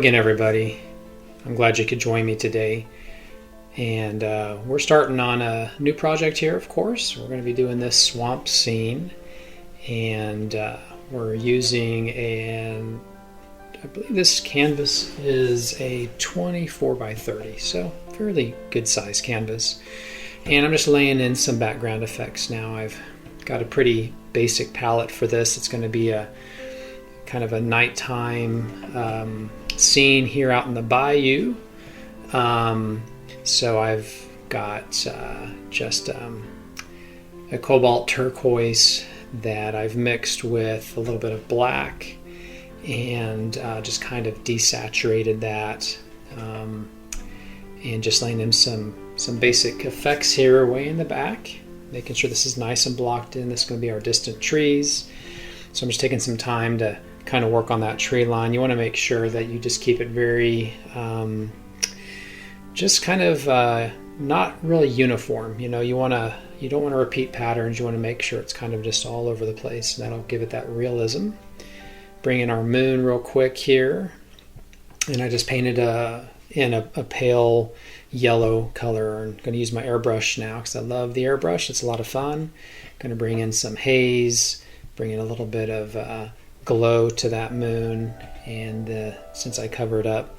again, everybody. I'm glad you could join me today. And we're starting on a new project here, of course. We're going to be doing this swamp scene. And we're using I believe this canvas is a 24 by 30, so fairly good size canvas. And I'm just laying in some background effects now. I've got a pretty basic palette for this. It's going to be a kind of a nighttime scene here out in the bayou. So I've got just a cobalt turquoise that I've mixed with a little bit of black and just kind of desaturated that, and just laying in some basic effects here way in the back, making sure this is nice and blocked in. This is going to be our distant trees. So I'm just taking some time to kind of work on that tree line. You want to make sure that you just keep it very just kind of not really uniform. You know, you don't want to repeat patterns. You want to make sure it's kind of just all over the place, and that'll give it that realism. Bring in our moon real quick here, and I just painted in a pale yellow color. I'm going to use my airbrush now because I love the airbrush. It's a lot of fun. Going to bring in some haze, bring in a little bit of glow to that moon, and since I covered up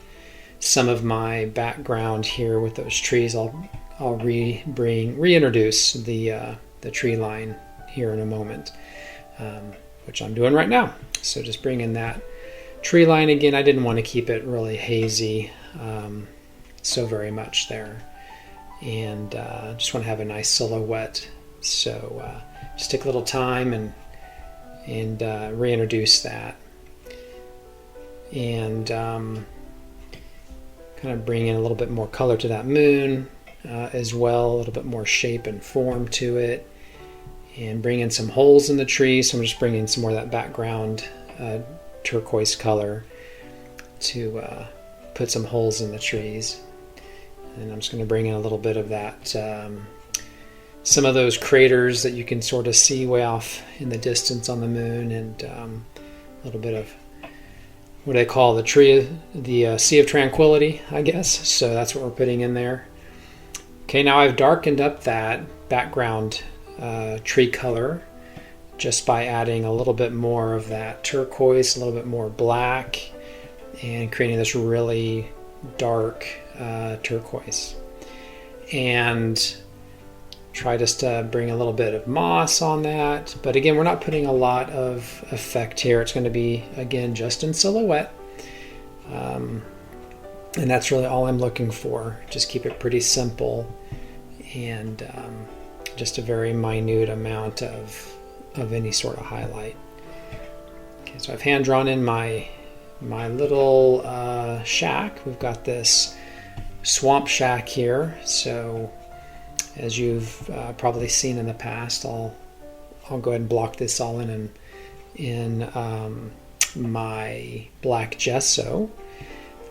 some of my background here with those trees, I'll reintroduce the tree line here in a moment, which I'm doing right now. So just bring in that tree line again. I didn't want to keep it really hazy so very much there, and just want to have a nice silhouette. So just take a little time and reintroduce that, and kind of bring in a little bit more color to that moon as well, a little bit more shape and form to it, and bring in some holes in the tree. So I'm just bringing some more of that background turquoise color to put some holes in the trees. And I'm just going to bring in a little bit of that, some of those craters that you can sort of see way off in the distance on the moon, and a little bit of what I call the Sea of Tranquility, I guess. So that's what we're putting in there. Okay, now I've darkened up that background tree color just by adding a little bit more of that turquoise, a little bit more black, and creating this really dark turquoise. And try just to bring a little bit of moss on that. But again, we're not putting a lot of effect here. It's going to be, again, just in silhouette. And that's really all I'm looking for. Just keep it pretty simple, and just a very minute amount of any sort of highlight. Okay, so I've hand drawn in my little shack. We've got this swamp shack here. So as you've probably seen in the past, I'll go ahead and block this all in my black gesso.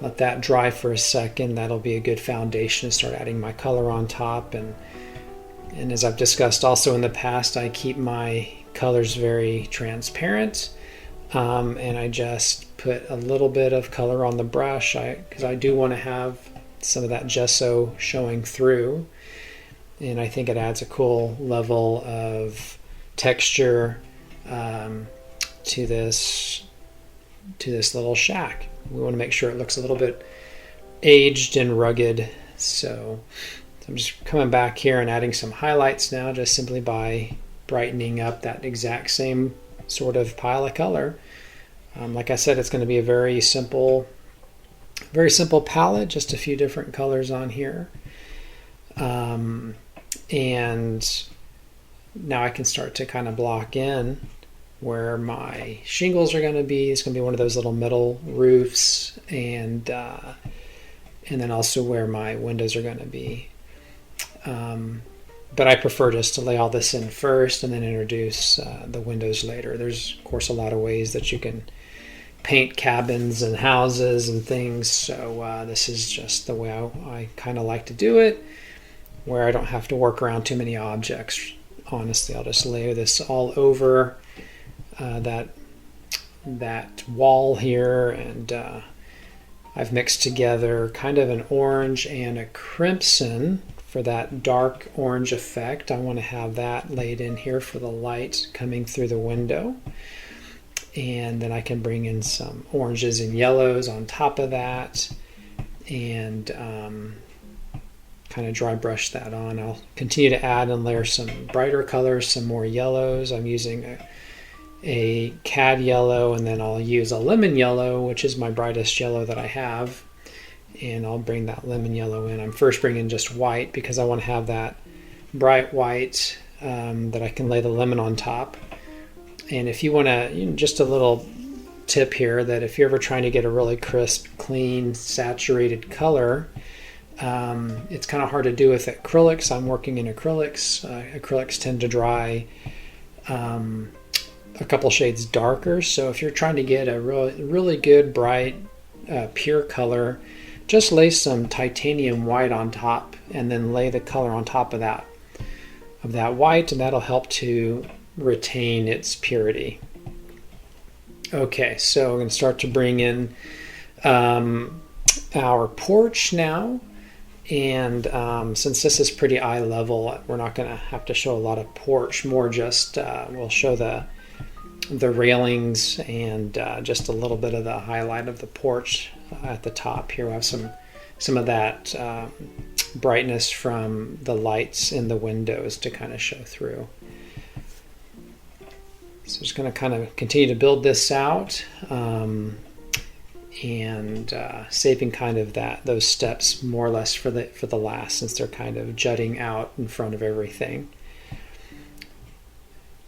Let that dry for a second. That'll be a good foundation to start adding my color on top. And as I've discussed also in the past, I keep my colors very transparent, and I just put a little bit of color on the brush because I do want to have some of that gesso showing through. And I think it adds a cool level of texture to this little shack. We want to make sure it looks a little bit aged and rugged. So I'm just coming back here and adding some highlights now, just simply by brightening up that exact same sort of pile of color. Like I said, it's going to be a very simple palette, just a few different colors on here. And now I can start to kind of block in where my shingles are going to be. It's going to be one of those little metal roofs, and then also where my windows are going to be. But I prefer just to lay all this in first and then introduce the windows later. There's, of course, a lot of ways that you can paint cabins and houses and things. So this is just the way I kind of like to do it, where I don't have to work around too many objects. Honestly, I'll just layer this all over that wall here, and I've mixed together kind of an orange and a crimson for that dark orange effect. I want to have that laid in here for the light coming through the window. And then I can bring in some oranges and yellows on top of that, and kind of dry brush that on. I'll continue to add and layer some brighter colors, some more yellows. I'm using a cad yellow, and then I'll use a lemon yellow, which is my brightest yellow that I have, and I'll bring that lemon yellow in. I'm first bringing just white because I want to have that bright white that I can lay the lemon on top. And if you want to, just a little tip here, that if you're ever trying to get a really crisp, clean, saturated color, it's kind of hard to do with acrylics. I'm working in acrylics. Acrylics tend to dry a couple shades darker. So if you're trying to get a really good, bright, pure color, just lay some titanium white on top, and then lay the color on top of that white, and that'll help to retain its purity. Okay, so we're going to start to bring in our porch now, and since this is pretty eye level, we're not going to have to show a lot of porch, more just we'll show the railings and just a little bit of the highlight of the porch at the top here. We have some of that brightness from the lights in the windows to kind of show through. So just going to kind of continue to build this out, and saving kind of those steps more or less for the last, since they're kind of jutting out in front of everything.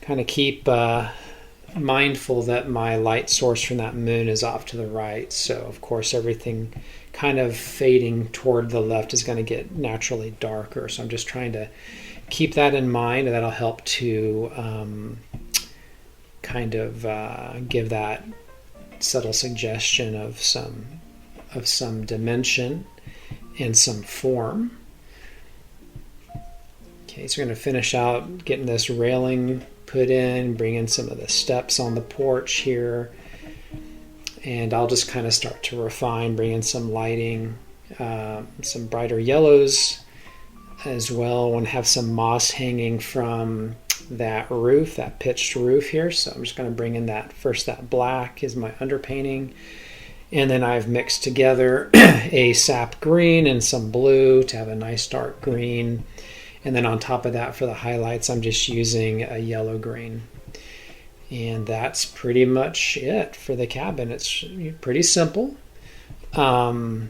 Kind of keep mindful that my light source from that moon is off to the right, so of course everything kind of fading toward the left is going to get naturally darker. So I'm just trying to keep that in mind, and that'll help to kind of give that subtle suggestion of some dimension and some form. Okay, so we're going to finish out getting this railing put in, bring in some of the steps on the porch here, and I'll just kind of start to refine, bring in some lighting, some brighter yellows as well. I want to have some moss hanging from that roof, that pitched roof here, so I'm just going to bring in that black is my underpainting, and then I've mixed together a sap green and some blue to have a nice dark green, and then on top of that for the highlights I'm just using a yellow green. And that's pretty much it for the cabin. It's pretty simple. And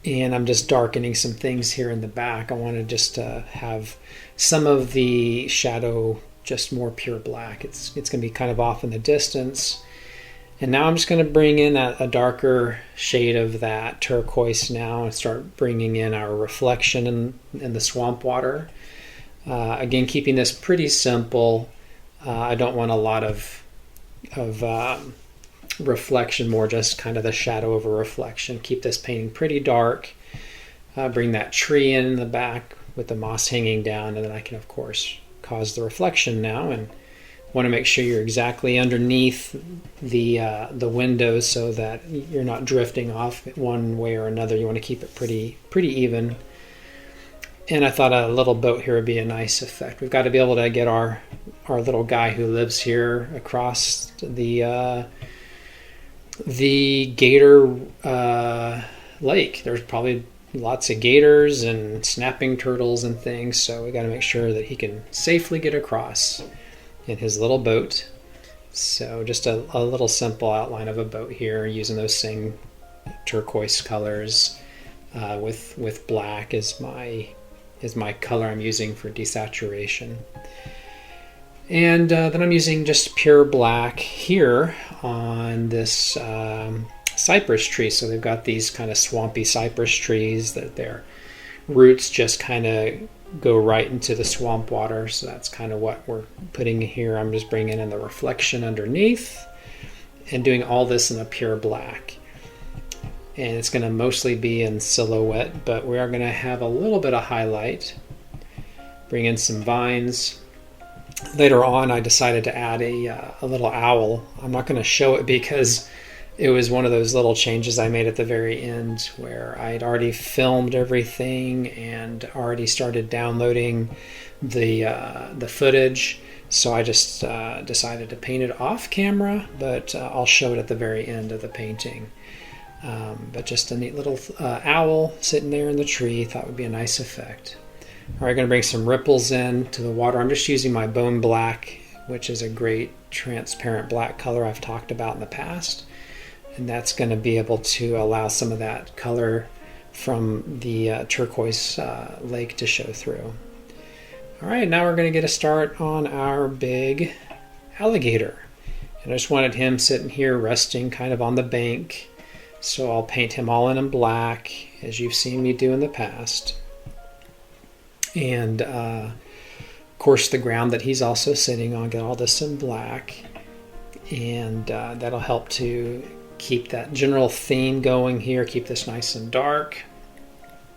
I'm just darkening some things here in the back. I want to just have some of the shadow just more pure black. It's going to be kind of off in the distance. And now I'm just going to bring in a darker shade of that turquoise now and start bringing in our reflection in the swamp water. Again, keeping this pretty simple. I don't want a lot of reflection, more just kind of the shadow of a reflection. Keep this painting pretty dark. Bring that tree in the back with the moss hanging down, and then I can of course cause the reflection now, and want to make sure you're exactly underneath the windows so that you're not drifting off one way or another. You want to keep it pretty even. And I thought a little boat here would be a nice effect. We've got to be able to get our little guy who lives here across the gator lake. There's probably lots of gators and snapping turtles and things, so we got to make sure that he can safely get across in his little boat. So just a little simple outline of a boat here, using those same turquoise colors with black is my color I'm using for desaturation. And then I'm using just pure black here on this cypress tree. So they've got these kind of swampy cypress trees that their roots just kind of go right into the swamp water. So that's kind of what we're putting here. I'm just bringing in the reflection underneath and doing all this in a pure black. And it's going to mostly be in silhouette, but we are going to have a little bit of highlight. Bring in some vines. Later on, I decided to add a little owl. I'm not going to show it because it was one of those little changes I made at the very end where I'd already filmed everything and already started downloading the footage. So I just decided to paint it off camera, but I'll show it at the very end of the painting. But just a neat little owl sitting there in the tree, thought would be a nice effect. All right, going to bring some ripples in to the water. I'm just using my bone black, which is a great transparent black color I've talked about in the past. And that's going to be able to allow some of that color from the turquoise lake to show through. All right, now we're going to get a start on our big alligator. And I just wanted him sitting here resting kind of on the bank. So I'll paint him all in black, as you've seen me do in the past. And of course the ground that he's also sitting on, get all this in black. And that'll help to keep that general theme going here, keep this nice and dark.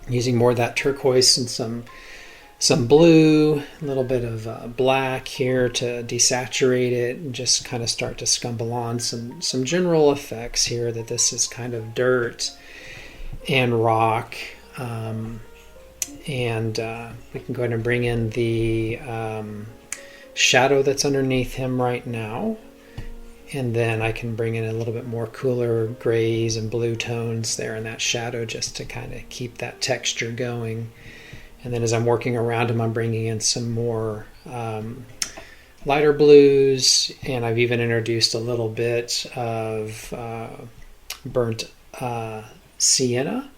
Using more of that turquoise and some blue, a little bit of black here to desaturate it and just kind of start to scumble on some general effects here that this is kind of dirt and rock. And we can go ahead and bring in the shadow that's underneath him right now. And then I can bring in a little bit more cooler grays and blue tones there in that shadow just to kind of keep that texture going. And then as I'm working around him, I'm bringing in some more lighter blues. And I've even introduced a little bit of burnt sienna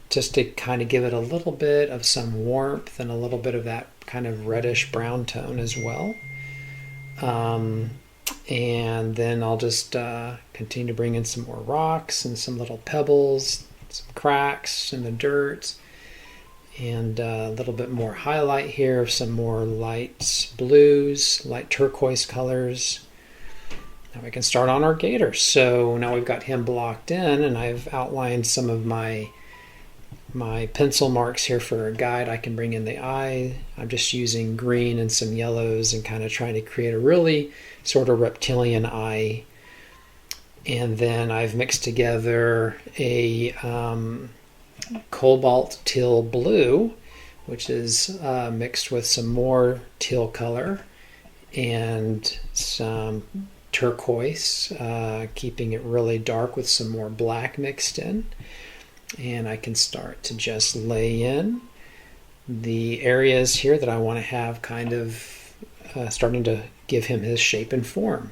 just to kind of give it a little bit of some warmth and a little bit of that kind of reddish brown tone as well. And then I'll just continue to bring in some more rocks and some little pebbles, some cracks in the dirt, and a little bit more highlight here of some more light blues, light turquoise colors. Now we can start on our gator. So now we've got him blocked in, and I've outlined some of my pencil marks here for a guide. I can bring in the eye. I'm just using green and some yellows and kind of trying to create a really sort of reptilian eye. And then I've mixed together a cobalt teal blue, which is mixed with some more teal color and some turquoise, keeping it really dark with some more black mixed in. And I can start to just lay in the areas here that I want to have kind of starting to give him his shape and form.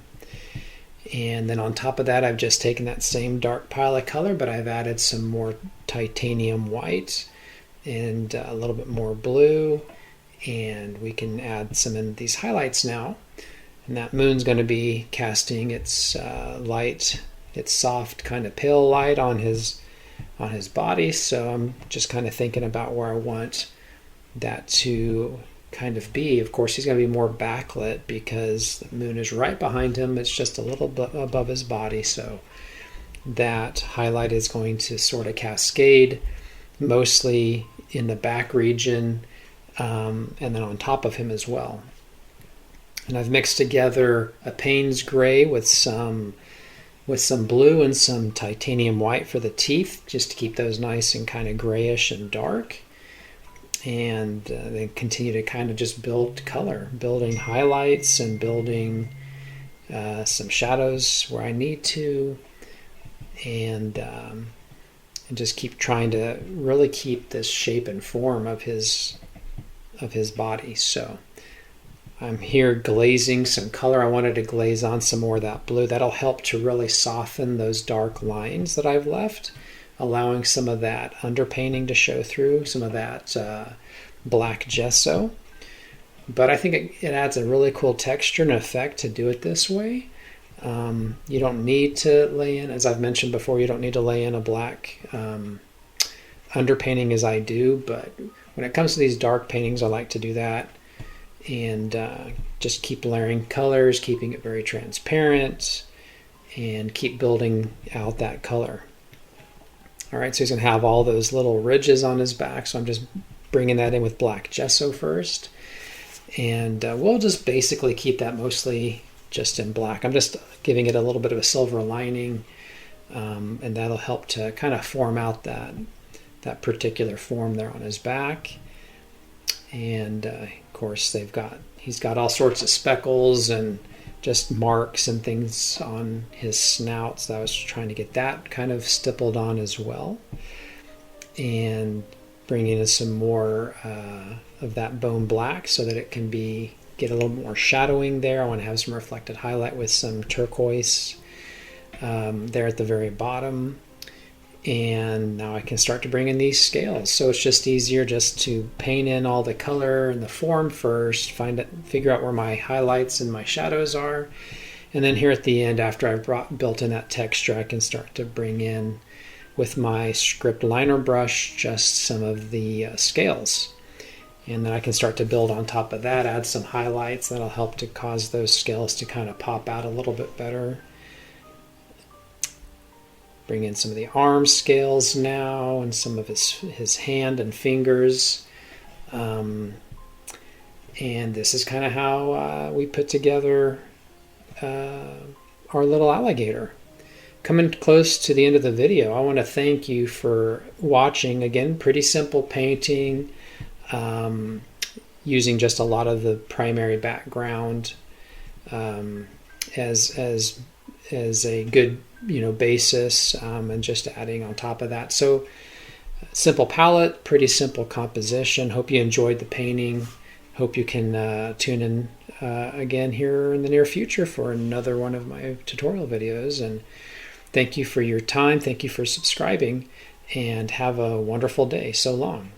And then on top of that, I've just taken that same dark pile of color, but I've added some more titanium white and a little bit more blue. And we can add some in these highlights now. And that moon's going to be casting its light, its soft kind of pale light on his body. So I'm just kind of thinking about where I want that to kind of be. Of course, he's going to be more backlit because the moon is right behind him. It's just a little bit above his body. So that highlight is going to sort of cascade mostly in the back region and then on top of him as well. And I've mixed together a Payne's gray with some blue and some titanium white for the teeth, just to keep those nice and kind of grayish and dark. And then continue to kind of just build color, building highlights and building some shadows where I need to, and just keep trying to really keep this shape and form of his body. So I'm here glazing some color. I wanted to glaze on some more of that blue. That'll help to really soften those dark lines that I've left, allowing some of that underpainting to show through, some of that black gesso. But I think it adds a really cool texture and effect to do it this way. You don't need to lay in, as I've mentioned before, you don't need to lay in a black underpainting as I do, but when it comes to these dark paintings, I like to do that. And just keep layering colors, keeping it very transparent, and keep building out that color. All right, so he's going to have all those little ridges on his back, so I'm just bringing that in with black gesso first. And we'll just basically keep that mostly just in black. I'm just giving it a little bit of a silver lining and that'll help to kind of form out that particular form there on his back. And of course, he's got all sorts of speckles and just marks and things on his snout. So I was trying to get that kind of stippled on as well, and bringing in some more of that bone black so that it can get a little more shadowing there. I want to have some reflected highlight with some turquoise there at the very bottom. And now I can start to bring in these scales. So it's just easier just to paint in all the color and the form first, figure out where my highlights and my shadows are. And then here at the end, after I've built in that texture, I can start to bring in with my script liner brush just some of the scales. And then I can start to build on top of that, add some highlights. That'll help to cause those scales to kind of pop out a little bit better. Bring in some of the arm scales now and some of his hand and fingers. And this is kind of how we put together our little alligator. Coming close to the end of the video, I want to thank you for watching. Again, pretty simple painting, using just a lot of the primary background as a good basis, and just adding on top of that. So simple palette, pretty simple composition. Hope you enjoyed the painting. Hope you can tune in again here in the near future for another one of my tutorial videos. And thank you for your time. Thank you for subscribing, and have a wonderful day. So long.